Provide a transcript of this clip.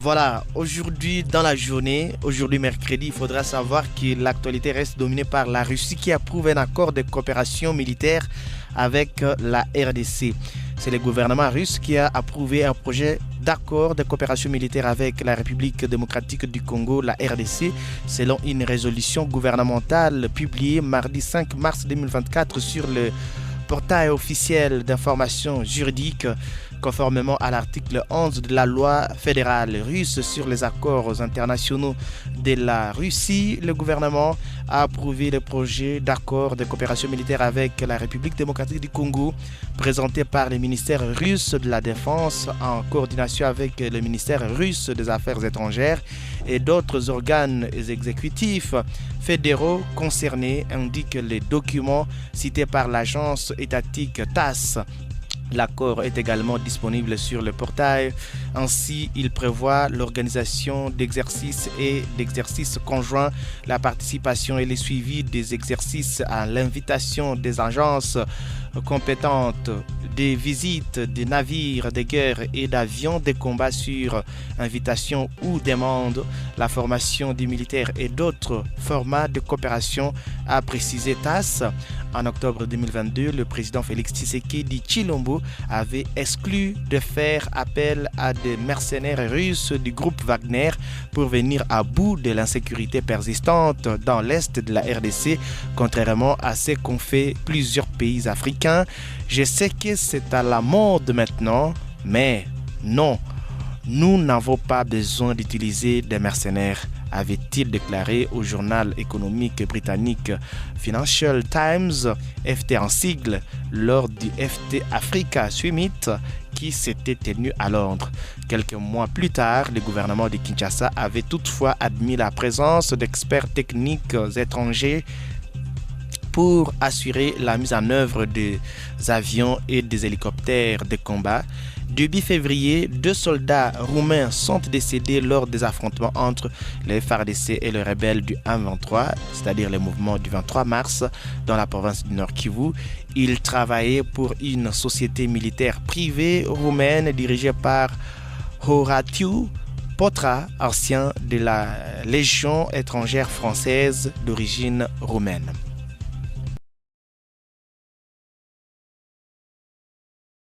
Voilà, aujourd'hui dans la journée, aujourd'hui mercredi, il faudra savoir que l'actualité reste dominée par la Russie qui approuve un accord de coopération militaire avec la RDC. C'est le gouvernement russe qui a approuvé un projet d'accord de coopération militaire avec la République démocratique du Congo, la RDC, selon une résolution gouvernementale publiée mardi 5 mars 2024 sur le portail officiel d'information juridique. Conformément à l'article 11 de la loi fédérale russe sur les accords internationaux de la Russie, le gouvernement a approuvé le projet d'accord de coopération militaire avec la République démocratique du Congo, présenté par le ministère russe de la Défense en coordination avec le ministère russe des Affaires étrangères et d'autres organes exécutifs fédéraux concernés, indique les documents cités par l'agence étatique TASS. L'accord est également disponible sur le portail. Ainsi, il prévoit l'organisation d'exercices et d'exercices conjoints, la participation et le suivi des exercices à l'invitation des agences compétentes, des visites des navires de guerre et d'avions de combat sur invitation ou demande, la formation des militaires et d'autres formats de coopération, a précisé TASS. En octobre 2022, le président Félix Tshisekedi Tshilombo avait exclu de faire appel à des mercenaires russes du groupe Wagner pour venir à bout de l'insécurité persistante dans l'est de la RDC, contrairement à ce qu'ont fait plusieurs pays africains. Je sais que c'est à la mode maintenant, mais non, nous n'avons pas besoin d'utiliser des mercenaires, avait-il déclaré au journal économique britannique Financial Times, FT en sigle, lors du FT Africa Summit qui s'était tenu à Londres. Quelques mois plus tard, le gouvernement de Kinshasa avait toutefois admis la présence d'experts techniques étrangers pour assurer la mise en œuvre des avions et des hélicoptères de combat. Début février, 2 soldats roumains sont décédés lors des affrontements entre les FARDC et les rebelles du M23, c'est-à-dire le mouvement du 23 mars dans la province du Nord Kivu. Ils travaillaient pour une société militaire privée roumaine dirigée par Horatiu Potra, ancien de la Légion étrangère française d'origine roumaine.